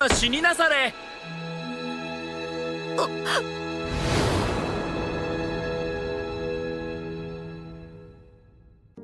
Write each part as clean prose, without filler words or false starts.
ば死になされ。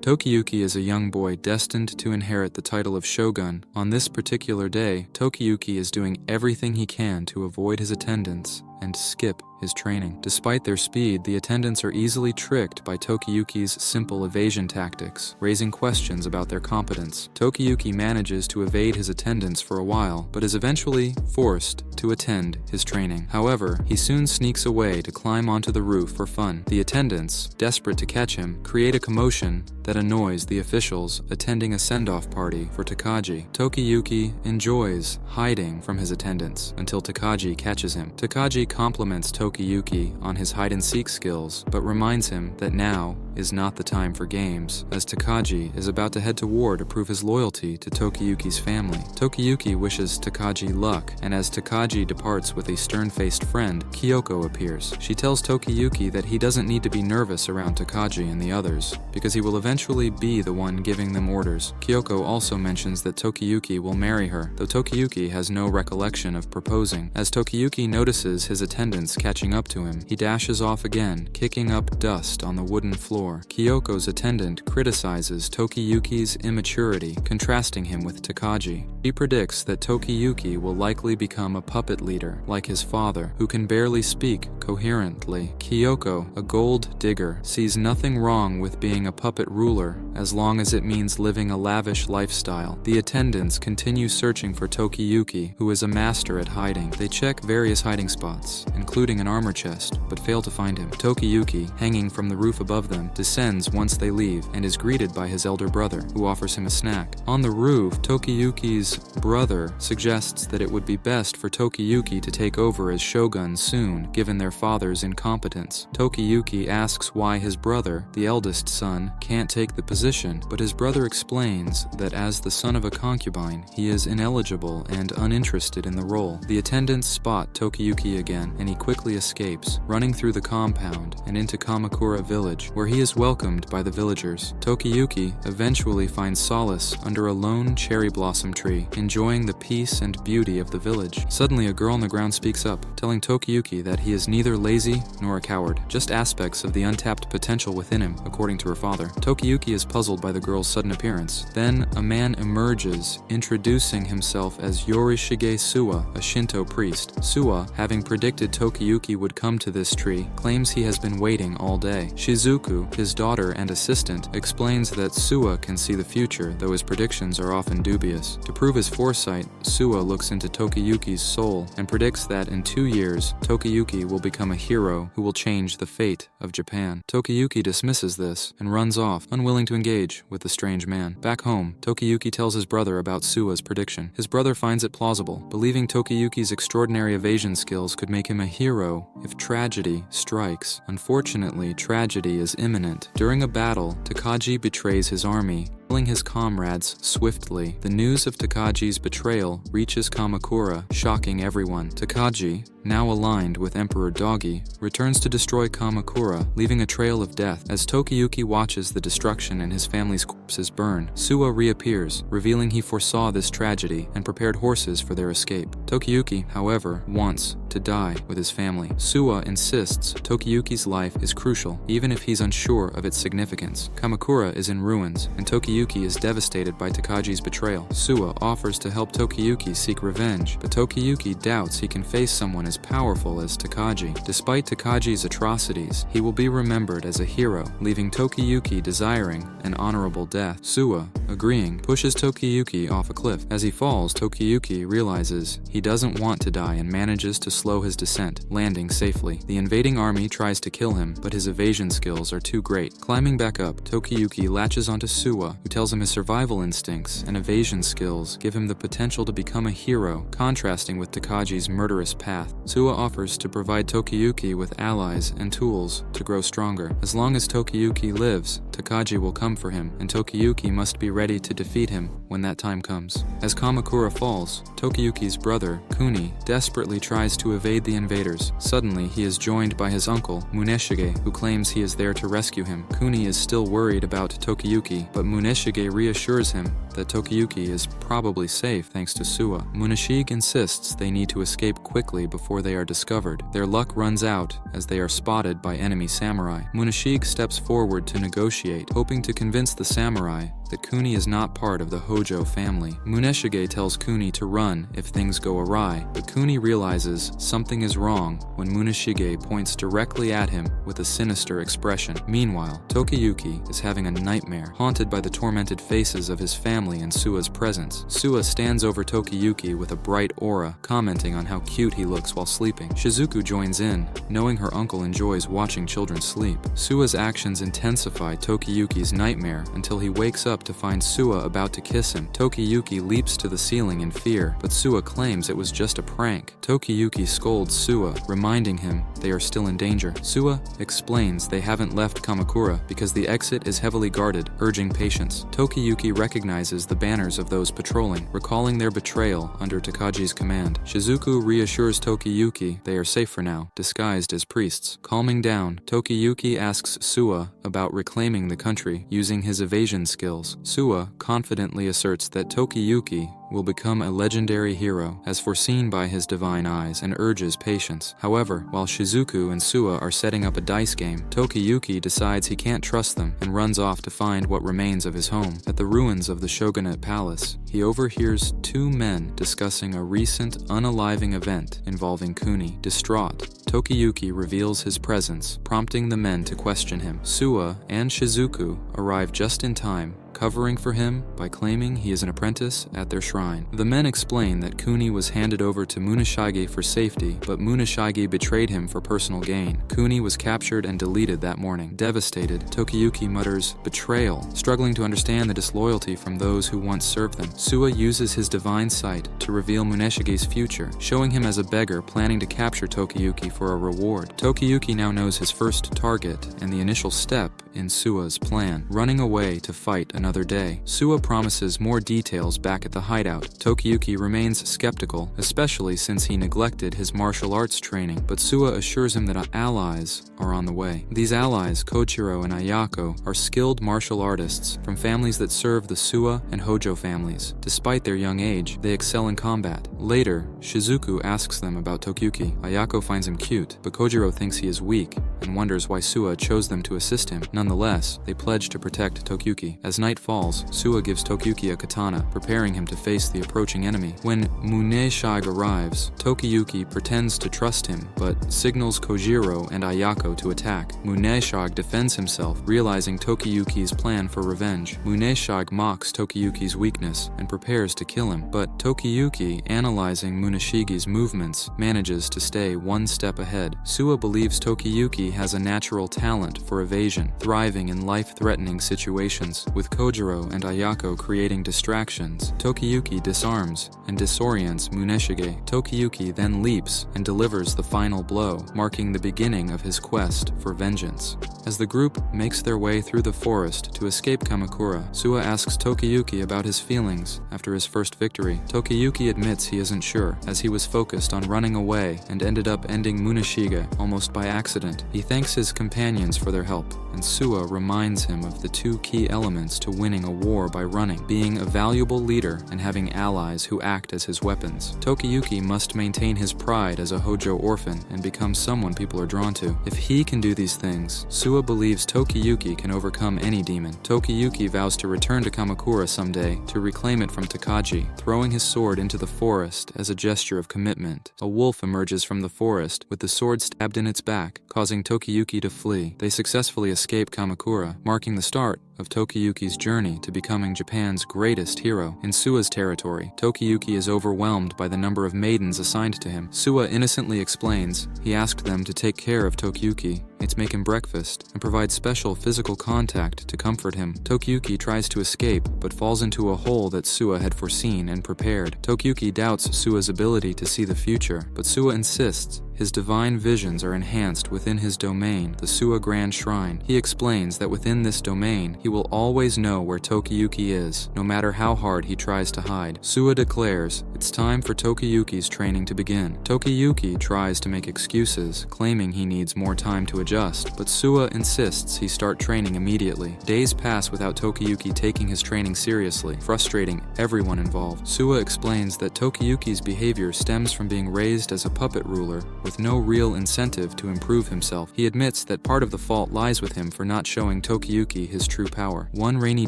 Tokiyuki is a young boy destined to inherit the title of shogun. On this particular day, Tokiyuki is doing everything he can to avoid his attendants and skip his training. Despite their speed, the attendants are easily tricked by Tokiyuki's simple evasion tactics, raising questions about their competence. Tokiyuki manages to evade his attendants for a while, but is eventually forced to attend his training. However, he soon sneaks away to climb onto the roof for fun. The attendants, desperate to catch him, create a commotion that annoys the officials attending a send-off party for Takagi. Tokiyuki enjoys hiding from his attendants until Takagi catches him. Takagi compliments Tokiyuki on his hide-and-seek skills, but reminds him that now is not the time for games, as Takagi is about to head to war to prove his loyalty to Tokiyuki's family. Tokiyuki wishes Takagi luck, and as Takagi departs with a stern-faced friend, Kyoko appears. She tells Tokiyuki that he doesn't need to be nervous around Takagi and the others, because he will eventually be the one giving them orders. Kyoko also mentions that Tokiyuki will marry her, though Tokiyuki has no recollection of proposing. As Tokiyuki notices his attendants catching up to him, he dashes off again, kicking up dust on the wooden floor. Kyoko's attendant criticizes Tokiyuki's immaturity, contrasting him with Takagi. He predicts that Tokiyuki will likely become a puppet leader, like his father, who can barely speak coherently. Kyoko, a gold digger, sees nothing wrong with being a puppet ruler as long as it means living a lavish lifestyle. The attendants continue searching for Tokiyuki, who is a master at hiding. They check various hiding spots, including an armor chest, but fail to find him. Tokiyuki, hanging from the roof above them, descends once they leave and is greeted by his elder brother, who offers him a snack. On the roof, Tokiyuki's brother suggests that it would be best for Tokiyuki to take over as shogun soon, given their father's incompetence. Tokiyuki asks why his brother, the eldest son, can't take the position, but his brother explains that as the son of a concubine, he is ineligible and uninterested in the role. The attendants spot Tokiyuki again, and he quickly escapes, running through the compound and into Kamakura village, where he is welcomed by the villagers. Tokiyuki eventually finds solace under a lone cherry blossom tree, enjoying the peace and beauty of the village. Suddenly, a girl on the ground speaks up, telling Tokiyuki that he is neither lazy nor a coward, just aspects of the untapped potential within him, according to her father. Tokiyuki is puzzled by the girl's sudden appearance. Then, a man emerges, introducing himself as Yorishige Suwa, a Shinto priest. Suwa, having predicted Tokiyuki would come to this tree, claims he has been waiting all day. Shizuku, his daughter and assistant, explains that Suwa can see the future, though his predictions are often dubious. To prove his foresight, Suwa looks into Tokiyuki's soul and predicts that in 2 years, Tokiyuki will become a hero who will change the fate of Japan. Tokiyuki dismisses this and runs off, unwilling to engage with the strange man. Back home, Tokiyuki tells his brother about Suwa's prediction. His brother finds it plausible, believing Tokiyuki's extraordinary evasion skills could make him a hero if tragedy strikes. Unfortunately, tragedy is imminent. During a battle, Takagi betrays his army, killing his comrades swiftly. The news of Takagi's betrayal reaches Kamakura, shocking everyone. Takagi, now aligned with Emperor Doggy, returns to destroy Kamakura, leaving a trail of death. As Tokiyuki watches the destruction and his family's corpses burn, Suwa reappears, revealing he foresaw this tragedy and prepared horses for their escape. Tokiyuki, however, wants to die with his family. Suwa insists Tokiyuki's life is crucial, even if he's unsure of its significance. Kamakura is in ruins, and Tokiyuki is devastated by Takagi's betrayal. Suwa offers to help Tokiyuki seek revenge, but Tokiyuki doubts he can face someone as powerful as Takagi. Despite Takagi's atrocities, he will be remembered as a hero, leaving Tokiyuki desiring an honorable death. Suwa, agreeing, pushes Tokiyuki off a cliff. As he falls, Tokiyuki realizes he doesn't want to die and manages to slow his descent, landing safely. The invading army tries to kill him, but his evasion skills are too great. Climbing back up, Tokiyuki latches onto Suwa, who tells him his survival instincts and evasion skills give him the potential to become a hero, contrasting with Takagi's murderous path. Suwa offers to provide Tokiyuki with allies and tools to grow stronger. As long as Tokiyuki lives, Takagi will come for him, and Tokiyuki must be ready to defeat him when that time comes. As Kamakura falls, Tokiyuki's brother, Kuni, desperately tries to evade the invaders. Suddenly, he is joined by his uncle, Muneshige, who claims he is there to rescue him. Kuni is still worried about Tokiyuki, but Muneshige reassures him that Tokiyuki is probably safe thanks to Suwa. Munashige insists they need to escape quickly before they are discovered. Their luck runs out as they are spotted by enemy samurai. Munashige steps forward to negotiate, hoping to convince the samurai that Kuni is not part of the Hojo family. Muneshige tells Kuni to run if things go awry, but Kuni realizes something is wrong when Muneshige points directly at him with a sinister expression. Meanwhile, Tokiyuki is having a nightmare, haunted by the tormented faces of his family in Suwa's presence. Suwa stands over Tokiyuki with a bright aura, commenting on how cute he looks while sleeping. Shizuku joins in, knowing her uncle enjoys watching children sleep. Suwa's actions intensify Tokiyuki's nightmare until he wakes up to find Suwa about to kiss him. Tokiyuki leaps to the ceiling in fear, but Suwa claims it was just a prank. Tokiyuki scolds Suwa, reminding him they are still in danger. Suwa explains they haven't left Kamakura because the exit is heavily guarded, urging patience. Tokiyuki recognizes the banners of those patrolling, recalling their betrayal under Takaji's command. Shizuku reassures Tokiyuki they are safe for now, disguised as priests. Calming down, Tokiyuki asks Suwa about reclaiming the country using his evasion skills. Suwa confidently asserts that Tokiyuki will become a legendary hero, as foreseen by his divine eyes, and urges patience. However, while Shizuku and Suwa are setting up a dice game, Tokiyuki decides he can't trust them and runs off to find what remains of his home. At the ruins of the shogunate palace, he overhears two men discussing a recent unaliving event involving Kuni. Distraught, Tokiyuki reveals his presence, prompting the men to question him. Suwa and Shizuku arrive just in time, covering for him by claiming he is an apprentice at their shrine. The men explain that Kuni was handed over to Munashige for safety, but Munashige betrayed him for personal gain. Kuni was captured and deleted that morning. Devastated, Tokiyuki mutters, "Betrayal," struggling to understand the disloyalty from those who once served them. Suwa uses his divine sight to reveal Muneshige's future, showing him as a beggar planning to capture Tokiyuki for a reward. Tokiyuki now knows his first target and the initial step in Suwa's plan, running away to fight another day. Suwa promises more details back at the hideout. Tokiyuki remains skeptical, especially since he neglected his martial arts training, but Suwa assures him that allies are on the way. These allies, Koichiro and Ayako, are skilled martial artists from families that serve the Suwa and Hojo families. Despite their young age, they excel in combat. Later, Shizuku asks them about Tokiyuki. Ayako finds him cute, but Kojiro thinks he is weak and wonders why Suwa chose them to assist him. Nonetheless, they pledge to protect Tokiyuki. As night falls, Suwa gives Tokiyuki a katana, preparing him to face the approaching enemy. When Muneshige arrives, Tokiyuki pretends to trust him, but signals Kojiro and Ayako to attack. Muneshige defends himself, realizing Tokiyuki's plan for revenge. Muneshige mocks Tokiyuki's weakness and prepares to kill him, but Tokiyuki, analyzing Muneshige's movements, manages to stay one step ahead. Suwa believes Tokiyuki has a natural talent for evasion, thriving in life-threatening situations, with Kojiro and Ayako creating distractions. Tokiyuki disarms and disorients Muneshige. Tokiyuki then leaps and delivers the final blow, marking the beginning of his quest for vengeance. As the group makes their way through the forest to escape Kamakura, Suwa asks Tokiyuki about his feelings after his first victory. Tokiyuki admits he isn't sure, as he was focused on running away and ended up ending Muneshige almost by accident. He thanks his companions for their help, and Suwa reminds him of the two key elements to winning a war by running, being a valuable leader and having allies who act as his weapons. Tokiyuki must maintain his pride as a Hojo orphan and become someone people are drawn to. If he can do these things, Suwa believes Tokiyuki can overcome any demon. Tokiyuki vows to return to Kamakura someday to reclaim it from Takaji, throwing his sword into the forest as a gesture of commitment. A wolf emerges from the forest with the sword stabbed in its back, causing Tokiyuki to flee. They successfully escape Kamakura, marking the start of Tokiyuki's journey to becoming Japan's greatest hero. In Suwa's territory, Tokiyuki is overwhelmed by the number of maidens assigned to him. Suwa innocently explains he asked them to take care of Tokiyuki, make him breakfast, and provide special physical contact to comfort him. Tokiyuki tries to escape, but falls into a hole that Suwa had foreseen and prepared. Tokiyuki doubts Suwa's ability to see the future, but Suwa insists his divine visions are enhanced within his domain, the Suwa Grand Shrine. He explains that within this domain, he will always know where Tokiyuki is, no matter how hard he tries to hide. Suwa declares it's time for Tokiyuki's training to begin. Tokiyuki tries to make excuses, claiming he needs more time to adjust. adjust, but Suwa insists he start training immediately. Days pass without Tokiyuki taking his training seriously, frustrating everyone involved. Suwa explains that Tokiyuki's behavior stems from being raised as a puppet ruler with no real incentive to improve himself. He admits that part of the fault lies with him for not showing Tokiyuki his true power. One rainy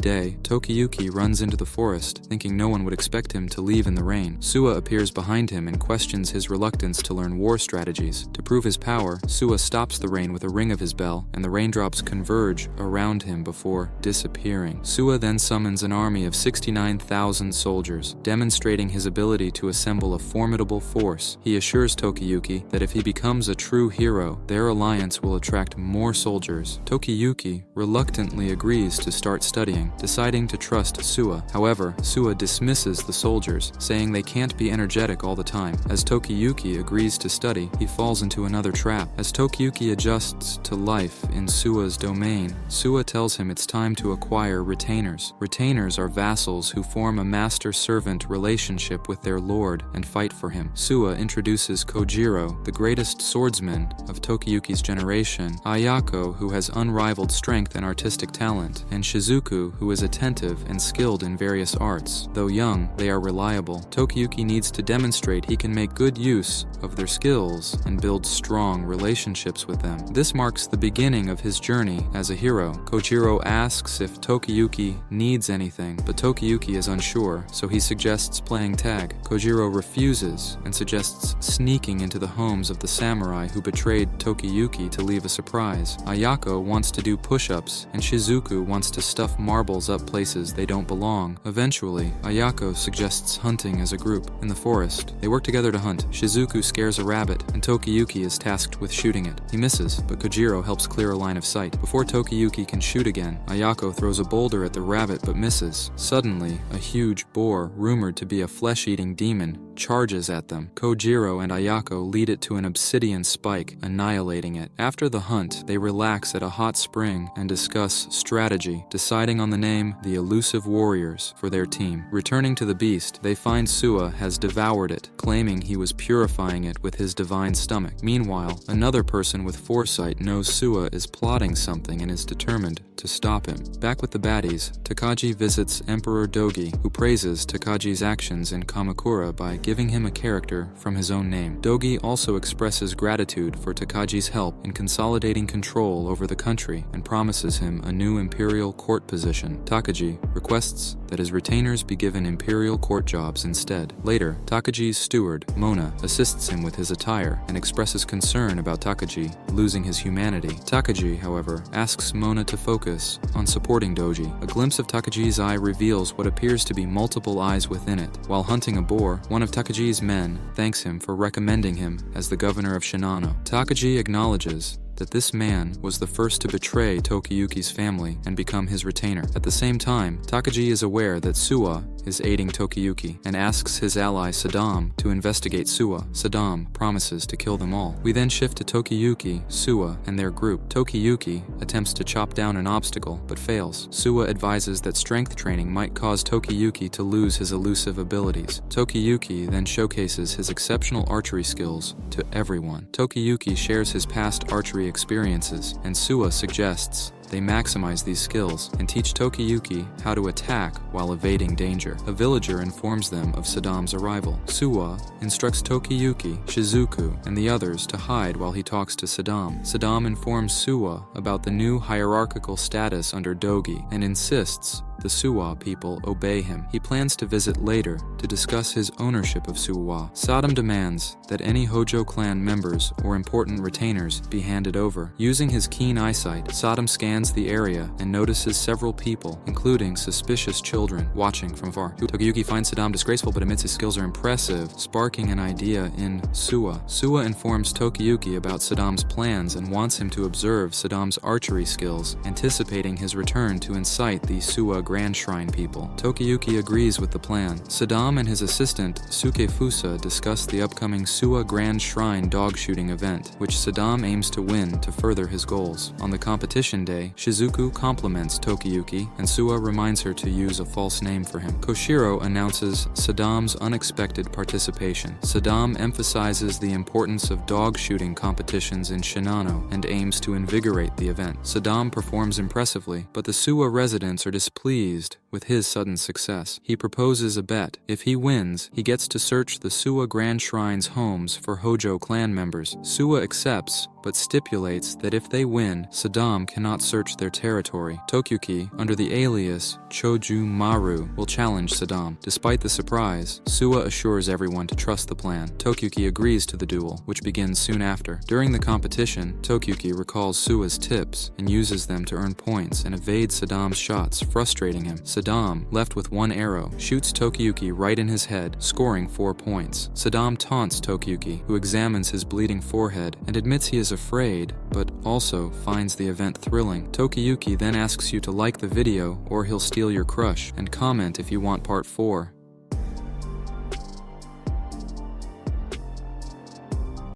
day, Tokiyuki runs into the forest, thinking no one would expect him to leave in the rain. Suwa appears behind him and questions his reluctance to learn war strategies. To prove his power, Suwa stops the rain with a ring of his bell, and the raindrops converge around him before disappearing. Suwa then summons an army of 69,000 soldiers, demonstrating his ability to assemble a formidable force. He assures Tokiyuki that if he becomes a true hero, their alliance will attract more soldiers. Tokiyuki reluctantly agrees to start studying, deciding to trust Suwa. However, Suwa dismisses the soldiers, saying they can't be energetic all the time. As Tokiyuki agrees to study, he falls into another trap. As Tokiyuki adjusts to life in Suwa's domain, Suwa tells him it's time to acquire retainers. Retainers are vassals who form a master-servant relationship with their lord and fight for him. Suwa introduces Kojiro, the greatest swordsman of Tokiyuki's generation, Ayako, who has unrivaled strength and artistic talent, and Shizuku, who is attentive and skilled in various arts. Though young, they are reliable. Tokiyuki needs to demonstrate he can make good use of their skills and build strong relationships with them. This marks the beginning of his journey as a hero. Kojiro asks if Tokiyuki needs anything, but Tokiyuki is unsure, so he suggests playing tag. Kojiro refuses and suggests sneaking into the homes of the samurai who betrayed Tokiyuki to leave a surprise. Ayako wants to do push-ups, and Shizuku wants to stuff marbles up places they don't belong. Eventually, Ayako suggests hunting as a group. In the forest, they work together to hunt. Shizuku scares a rabbit, and Tokiyuki is tasked with shooting it. He misses, but Kojiro helps clear a line of sight. Before Tokiyuki can shoot again, Ayako throws a boulder at the rabbit but misses. Suddenly, a huge boar, rumored to be a flesh-eating demon, charges at them. Kojiro and Ayako lead it to an obsidian spike, annihilating it. After the hunt, they relax at a hot spring and discuss strategy, deciding on the name the Elusive Warriors for their team. Returning to the beast, they find Suwa has devoured it, claiming he was purifying it with his divine stomach. Meanwhile, another person with foresight knows Suwa is plotting something and is determined to stop him. Back with the baddies, Takagi visits Emperor Dogi, who praises Takagi's actions in Kamakura by giving him a character from his own name. Dogi also expresses gratitude for Takagi's help in consolidating control over the country and promises him a new imperial court position. Takagi requests that his retainers be given imperial court jobs instead. Later, Takagi's steward, Mona, assists him with his attire and expresses concern about Takagi losing his humanity. Takagi, however, asks Mona to focus on supporting Doji. A glimpse of Takagi's eye reveals what appears to be multiple eyes within it. While hunting a boar, one of Takagi's men thanks him for recommending him as the governor of Shinano. Takagi acknowledges that this man was the first to betray Tokiyuki's family and become his retainer. At the same time, Takagi is aware that Suwa is aiding Tokiyuki and asks his ally Saddam to investigate Suwa. Saddam promises to kill them all. We then shift to Tokiyuki, Suwa, and their group. Tokiyuki attempts to chop down an obstacle, but fails. Suwa advises that strength training might cause Tokiyuki to lose his elusive abilities. Tokiyuki then showcases his exceptional archery skills to everyone. Tokiyuki shares his past archery experiences, and Suwa suggests they maximize these skills and teach Tokiyuki how to attack while evading danger. A villager informs them of Saddam's arrival. Suwa instructs Tokiyuki, Shizuku, and the others to hide while he talks to Saddam. Saddam informs Suwa about the new hierarchical status under Dogi and insists the Suwa people obey him. He plans to visit later to discuss his ownership of Suwa. Saddam demands that any Hojo clan members or important retainers be handed over. Using his keen eyesight, Saddam scans the area and notices several people, including suspicious children, watching from far. Tokiyuki finds Saddam disgraceful but admits his skills are impressive, sparking an idea in Suwa. Suwa informs Tokiyuki about Saddam's plans and wants him to observe Saddam's archery skills, anticipating his return to incite the Suwa Grand Shrine people. Tokiyuki agrees with the plan. Saddam and his assistant, Sukefusa, discuss the upcoming Suwa Grand Shrine dog shooting event, which Saddam aims to win to further his goals. On the competition day, Shizuku compliments Tokiyuki, and Suwa reminds her to use a false name for him. Koshiro announces Saddam's unexpected participation. Saddam emphasizes the importance of dog shooting competitions in Shinano and aims to invigorate the event. Saddam performs impressively, but the Suwa residents are displeased with his sudden success. He proposes a bet. If he wins, he gets to search the Suwa Grand Shrine's homes for Hojo clan members. Suwa accepts, but stipulates that if they win, Saddam cannot search their territory. Tokiyuki, under the alias Choju Maru, will challenge Saddam. Despite the surprise, Suwa assures everyone to trust the plan. Tokiyuki agrees to the duel, which begins soon after. During the competition, Tokiyuki recalls Suwa's tips and uses them to earn points and evade Saddam's shots, frustrating him. Saddam, left with one arrow, shoots Tokiyuki right in his head, scoring 4 points. Saddam taunts Tokiyuki, who examines his bleeding forehead and admits he is afraid, but also finds the event thrilling. Tokiyuki then asks you to like the video or he'll steal your crush, and comment if you want part 4.